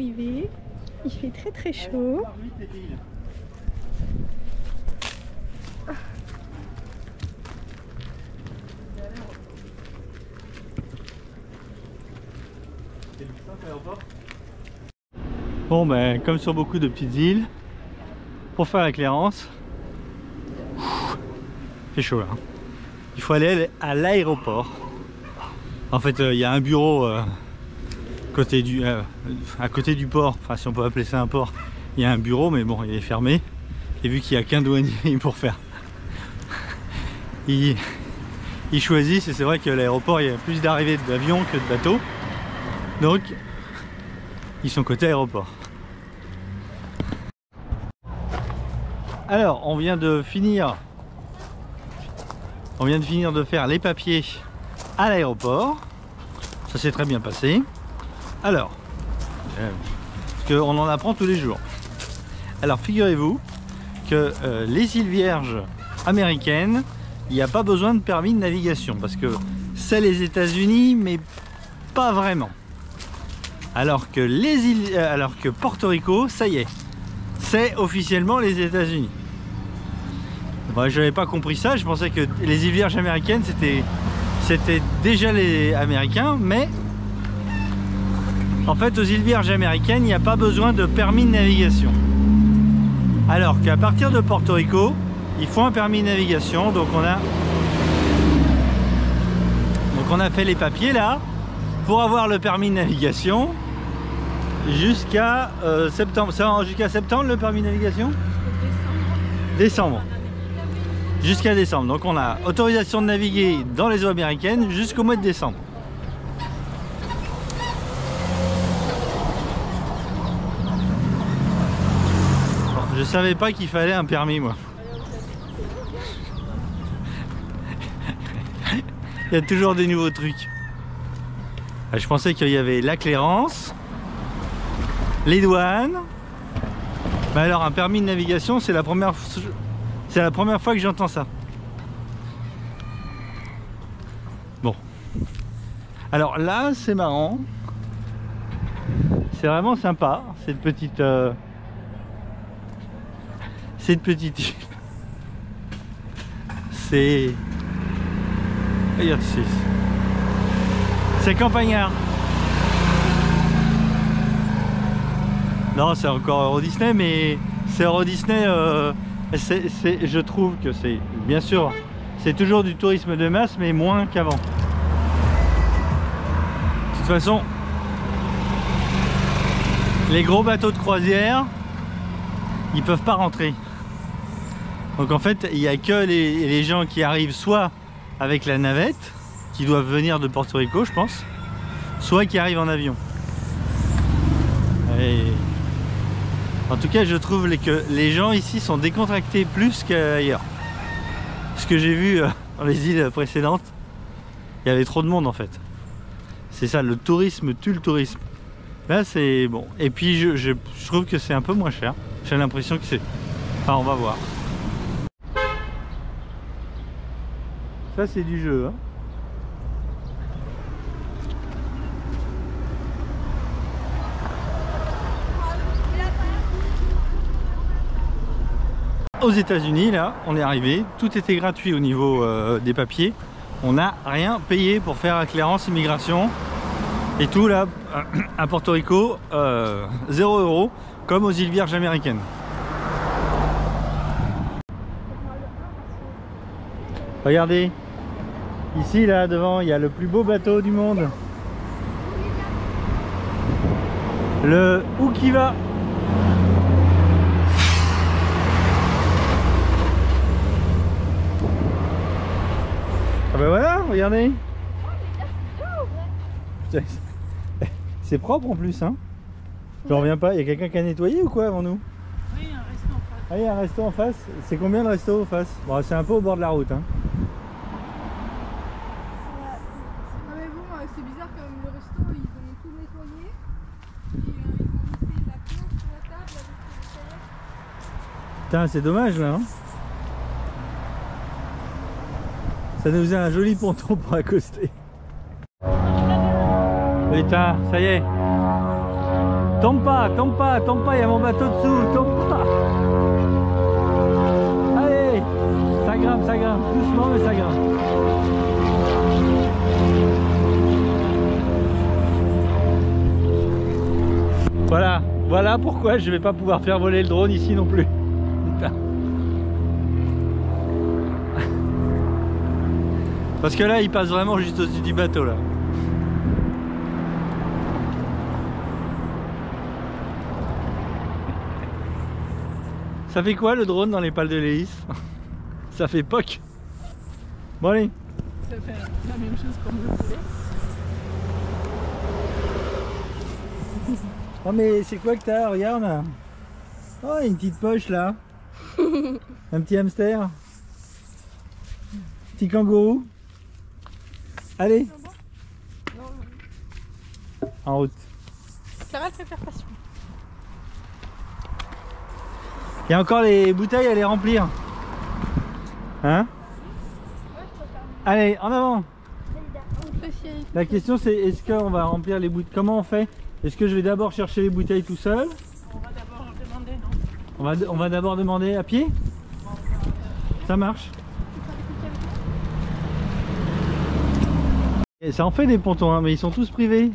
d'arriver. Il fait très très chaud. Bon ben comme sur beaucoup de petites îles, pour faire la Clairance, il fait chaud là. Il faut aller à l'aéroport. En fait il y a un bureau à côté du port, enfin si on peut appeler ça un port, il y a un bureau mais bon il est fermé. Et vu qu'il n'y a qu'un douanier pour faire, ils choisissent, et c'est vrai que l'aéroport il y a plus d'arrivées d'avions que de bateaux. Donc ils sont côté aéroport. Alors on vient de finir de faire les papiers à l'aéroport. Ça s'est très bien passé. Alors parce qu'on en apprend tous les jours. Alors figurez-vous que les îles Vierges américaines, il n'y a pas besoin de permis de navigation parce que c'est les États-Unis mais pas vraiment. Alors que Porto Rico, ça y est, c'est officiellement les États-Unis. Bon, je n'avais pas compris ça, je pensais que les îles Vierges américaines c'était déjà les Américains, mais en fait aux îles Vierges américaines il n'y a pas besoin de permis de navigation. Alors qu'à partir de Porto Rico, il faut un permis de navigation, donc on a fait les papiers là pour avoir le permis de navigation. Jusqu'à septembre. C'est jusqu'à septembre le permis de navigation? Décembre. Jusqu'à décembre. Donc on a autorisation de naviguer dans les eaux américaines jusqu'au mois de décembre. Bon, je savais pas qu'il fallait un permis moi. Il y a toujours des nouveaux trucs. Je pensais qu'il y avait la Clairance, les douanes. Mais alors un permis de navigation, c'est la première fois que j'entends ça. Bon. Alors là, c'est marrant. C'est vraiment sympa, cette petite île. C'est... Regarde, c'est campagnard. Non, c'est encore Euro Disney, mais c'est Euro Disney, je trouve que c'est, bien sûr, c'est toujours du tourisme de masse, mais moins qu'avant. De toute façon, les gros bateaux de croisière, ils peuvent pas rentrer. Donc en fait, il n'y a que les gens qui arrivent soit avec la navette, qui doivent venir de Porto Rico, je pense, soit qui arrivent en avion. Et... en tout cas, je trouve que les gens ici sont décontractés plus qu'ailleurs. Ce que j'ai vu dans les îles précédentes, il y avait trop de monde en fait. C'est ça, le tourisme tue le tourisme. Là, c'est bon. Et puis, je trouve que c'est un peu moins cher. J'ai l'impression que c'est... Enfin, on va voir. Ça, c'est du jeu, hein. Aux États-Unis, là, on est arrivé, tout était gratuit au niveau des papiers. On n'a rien payé pour faire la Clairance immigration. Et tout là, à Porto Rico, 0 €, comme aux îles Vierges américaines. Regardez, ici là devant, il y a le plus beau bateau du monde. Le Ukiva. Ah ben voilà, regardez. C'est propre en plus, hein. J'en reviens pas, il y a quelqu'un qui a nettoyé ou quoi avant nous? Oui, un resto en face. Ah, il y a un resto en face. C'est combien le resto en face? Bon, c'est un peu au bord de la route, hein. Non mais bon, c'est bizarre comme le resto, ils ont tout nettoyé. Et ils ont laissé la planche sur la table avec les serviettes. Putain, c'est dommage là, hein. Ça nous faisait un joli ponton pour accoster. Putain, ça y est. Tombe pas, il y a mon bateau dessous, tombe pas. Allez, ça grimpe, doucement mais ça grimpe. Voilà pourquoi je vais pas pouvoir faire voler le drone ici non plus. Putain. Parce que là il passe vraiment juste au-dessus du bateau là. Ça fait quoi le drone dans les pales de l'hélice? Ça fait POC. Bon allez. Ça fait la même chose comme le poulet. Oh mais c'est quoi que t'as? Regarde. Oh une petite poche là. Un petit hamster. Petit kangourou. Allez. En route. Clara fait préparation. Il y a encore les bouteilles à les remplir. Hein? Allez, en avant. La question c'est est-ce qu'on va remplir les bouteilles? Comment on fait? Est-ce que je vais d'abord chercher les bouteilles tout seul? On va d'abord demander, non? On va d'abord demander à pied? Ça marche. Et ça en fait des pontons, hein, mais ils sont tous privés.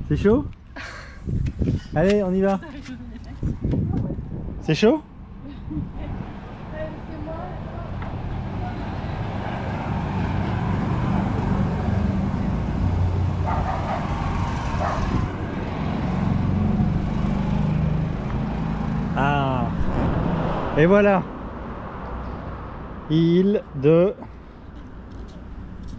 C'est chaud? Allez, on y va. C'est chaud? Ah, et voilà, île de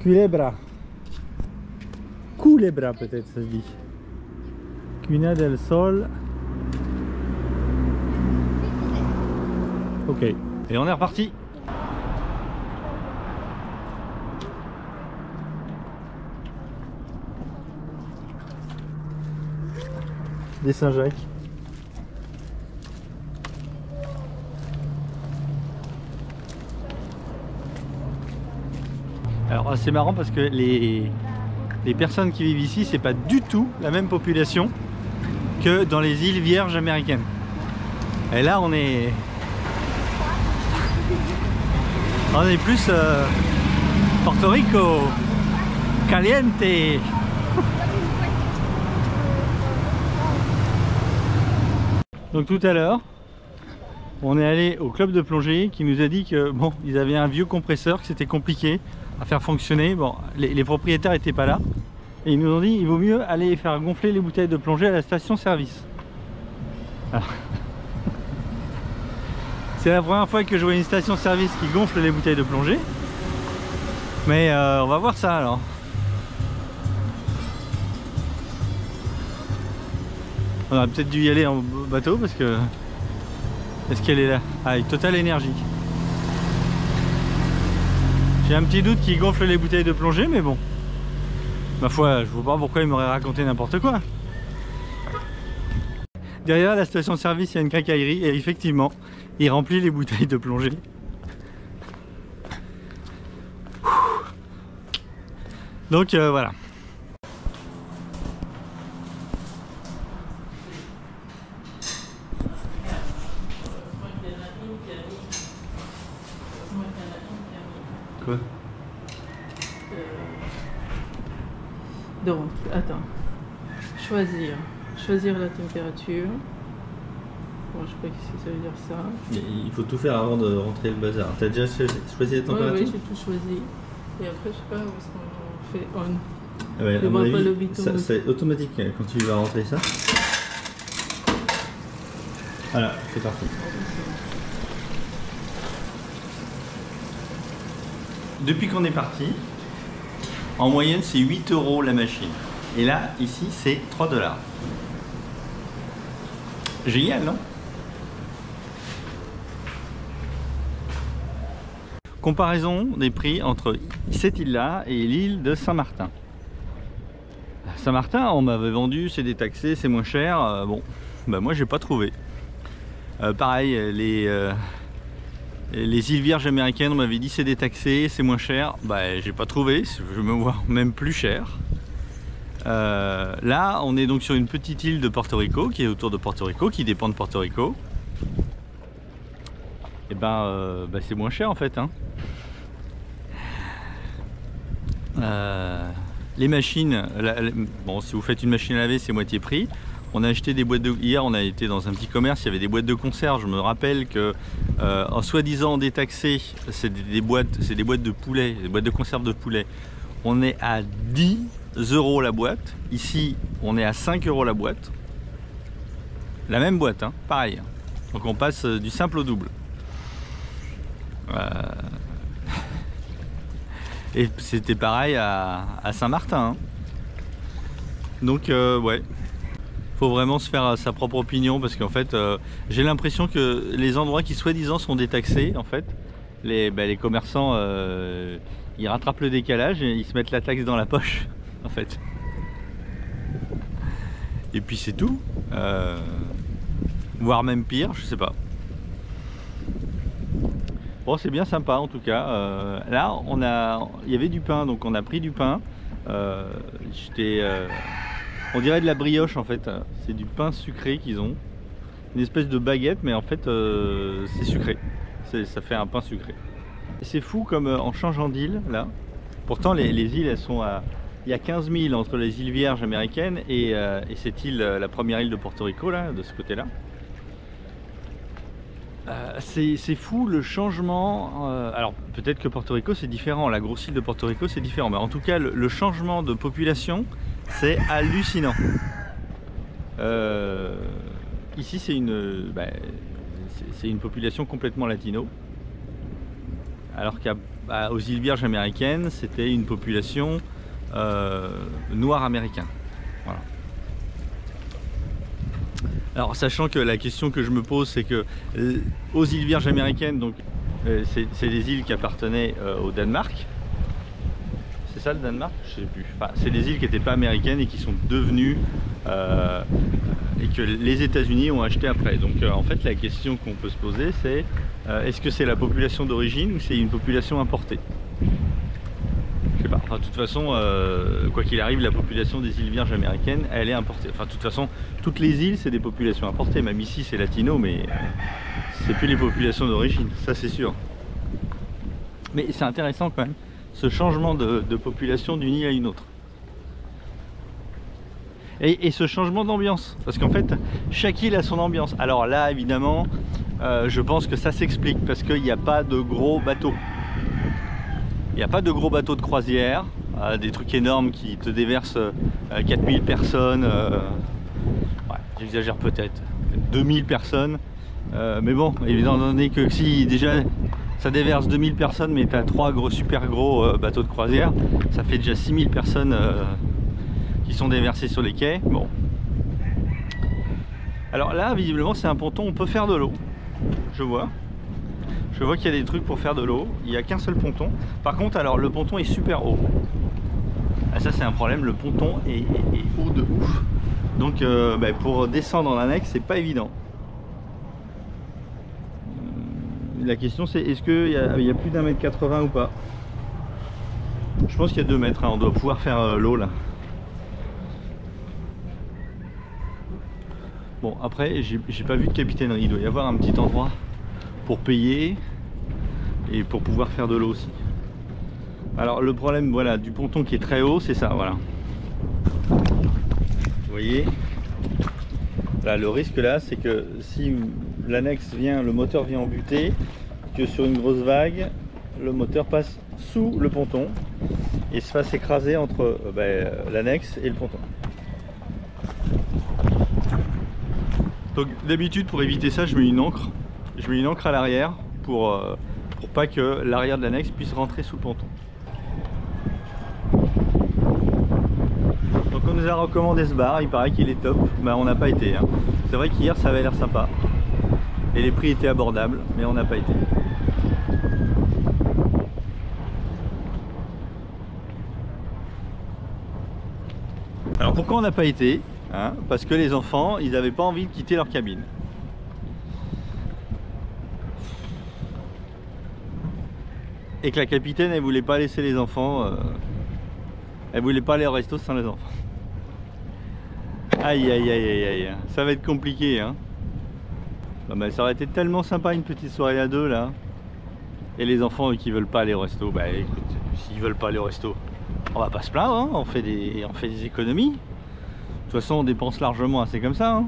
Culebra. Culebra peut-être ça se dit. Cuna del Sol. Ok, et on est reparti. Des Saint-Jacques. Alors c'est marrant parce que les personnes qui vivent ici, c'est pas du tout la même population que dans les îles Vierges américaines. Et là on est plus Porto Rico, caliente. Donc tout à l'heure, on est allé au club de plongée qui nous a dit que bon, ils avaient un vieux compresseur, que c'était compliqué à faire fonctionner. Bon, les propriétaires n'étaient pas là et ils nous ont dit il vaut mieux aller faire gonfler les bouteilles de plongée à la station service. C'est la première fois que je vois une station service qui gonfle les bouteilles de plongée, mais on va voir ça alors. On aurait peut-être dû y aller en bateau parce que... Est-ce qu'elle est là? Ah, avec Total Énergie. J'ai un petit doute qu'il gonfle les bouteilles de plongée, mais bon. Ma foi, je vois pas pourquoi il m'aurait raconté n'importe quoi. Derrière la station-service, il y a une quincaillerie et effectivement, il remplit les bouteilles de plongée. Donc voilà. Quoi? Donc, attends. Choisir la température. Bon, je sais pas ce que ça veut dire ça. Il faut tout faire avant de rentrer le bazar. T'as déjà choisi la température? Oui, j'ai tout choisi. Et après, je sais pas où est-ce qu'on fait on. Ouais, Je vois pas le avis, bouton. c'est automatique quand tu vas rentrer ça. Voilà, c'est parti. Depuis qu'on est parti, en moyenne c'est 8 € la machine. Et là, ici, c'est 3 $. Génial, non? Comparaison des prix entre cette île-là et l'île de Saint-Martin. Saint-Martin, on m'avait vendu, c'est détaxé, c'est moins cher. Bon, bah moi j'ai pas trouvé. Pareil, Et les îles Vierges américaines, on m'avait dit c'est détaxé, c'est moins cher. Bah, j'ai pas trouvé, je me vois même plus cher. Là, on est donc sur une petite île de Porto Rico, qui est autour de Porto Rico, qui dépend de Porto Rico. Et c'est moins cher en fait. Hein. Les machines, bon, si vous faites une machine à laver, c'est moitié prix. On a acheté des boîtes de... Hier, on a été dans un petit commerce, il y avait des boîtes de conserve. Je me rappelle que, en soi-disant détaxé, c'est des boîtes de poulet, des boîtes de conserve de poulet. On est à 10 € la boîte. Ici, on est à 5 € la boîte. La même boîte, hein, pareil. Donc on passe du simple au double. Et c'était pareil à Saint-Martin. Hein. Donc ouais, faut vraiment se faire sa propre opinion parce qu'en fait, j'ai l'impression que les endroits qui soi-disant sont détaxés, en fait, les commerçants, ils rattrapent le décalage et ils se mettent la taxe dans la poche, en fait. Et puis c'est tout, voire même pire, je sais pas. Bon, c'est bien sympa en tout cas. Là, il y avait du pain, donc on a pris du pain. On dirait de la brioche en fait. C'est du pain sucré qu'ils ont. Une espèce de baguette, mais en fait, c'est sucré. Ça fait un pain sucré. C'est fou comme en changeant d'île, là. Pourtant, les îles, elles sont à... Il y a 15 000 entre les îles Vierges américaines et cette île, la première île de Porto Rico, là, de ce côté-là. C'est fou le changement. Alors peut-être que Porto Rico c'est différent, la grosse île de Porto Rico c'est différent, mais en tout cas le changement de population c'est hallucinant. Ici c'est une population complètement latino, alors qu'aux îles Vierges américaines c'était une population noire américaine. Voilà. Alors sachant que la question que je me pose c'est que aux îles Vierges américaines, donc c'est des îles qui appartenaient au Danemark. C'est ça le Danemark? Je sais plus. Enfin, c'est des îles qui n'étaient pas américaines et qui sont devenues et que les États-Unis ont acheté après. Donc en fait la question qu'on peut se poser c'est est-ce que c'est la population d'origine ou c'est une population importée? Je sais pas. Enfin, de toute façon, quoi qu'il arrive, la population des îles Vierges américaines, elle est importée. Enfin, de toute façon, toutes les îles, c'est des populations importées. Même ici, c'est latino, mais c'est plus les populations d'origine. Ça, c'est sûr. Mais c'est intéressant quand même, ce changement de population d'une île à une autre. Et ce changement d'ambiance. Parce qu'en fait, chaque île a son ambiance. Alors là, évidemment, je pense que ça s'explique parce qu'il n'y a pas de gros bateaux. Il n'y a pas de gros bateaux de croisière, des trucs énormes qui te déversent 4000 personnes, ouais, j'exagère peut-être, 2000 personnes, mais bon, évidemment donné que si déjà ça déverse 2000 personnes, mais tu as 3 super gros bateaux de croisière, ça fait déjà 6000 personnes qui sont déversées sur les quais. Bon. Alors là, visiblement, c'est un ponton, on peut faire de l'eau, je vois. Je vois qu'il y a des trucs pour faire de l'eau, il n'y a qu'un seul ponton. Par contre, alors le ponton est super haut. Ah, ça c'est un problème, le ponton est haut de ouf. Donc pour descendre en annexe, c'est pas évident. La question c'est est-ce qu'il y a plus d'1 m 80 ou pas? Je pense qu'il y a 2 mètres, hein, on doit pouvoir faire l'eau là. Bon après, j'ai pas vu de capitainerie, il doit y avoir un petit endroit pour payer et pour pouvoir faire de l'eau aussi. Alors le problème voilà du ponton qui est très haut, c'est ça, voilà. Vous voyez là, le risque là c'est que si l'annexe vient, le moteur vient en butée, que sur une grosse vague le moteur passe sous le ponton et se fasse écraser entre l'annexe et le ponton. Donc d'habitude pour éviter ça, je mets une ancre. Je mets une ancre à l'arrière pour pas que l'arrière de l'annexe puisse rentrer sous le ponton. Donc on nous a recommandé ce bar, il paraît qu'il est top. Bah on n'a pas été. Hein. C'est vrai qu'hier ça avait l'air sympa. Et les prix étaient abordables, mais on n'a pas été. Alors pourquoi on n'a pas été, hein? Parce que les enfants, ils n'avaient pas envie de quitter leur cabine. et que la capitaine elle voulait pas laisser les enfants, elle voulait pas aller au resto sans les enfants. Aïe aïe aïe aïe aïe, ça va être compliqué hein. Bon, bah, ça aurait été tellement sympa une petite soirée à deux là. Et les enfants qui veulent pas aller au resto, bah écoute, s'ils veulent pas aller au resto, on va pas se plaindre, hein, on fait des économies. De toute façon on dépense largement assez comme ça. Hein.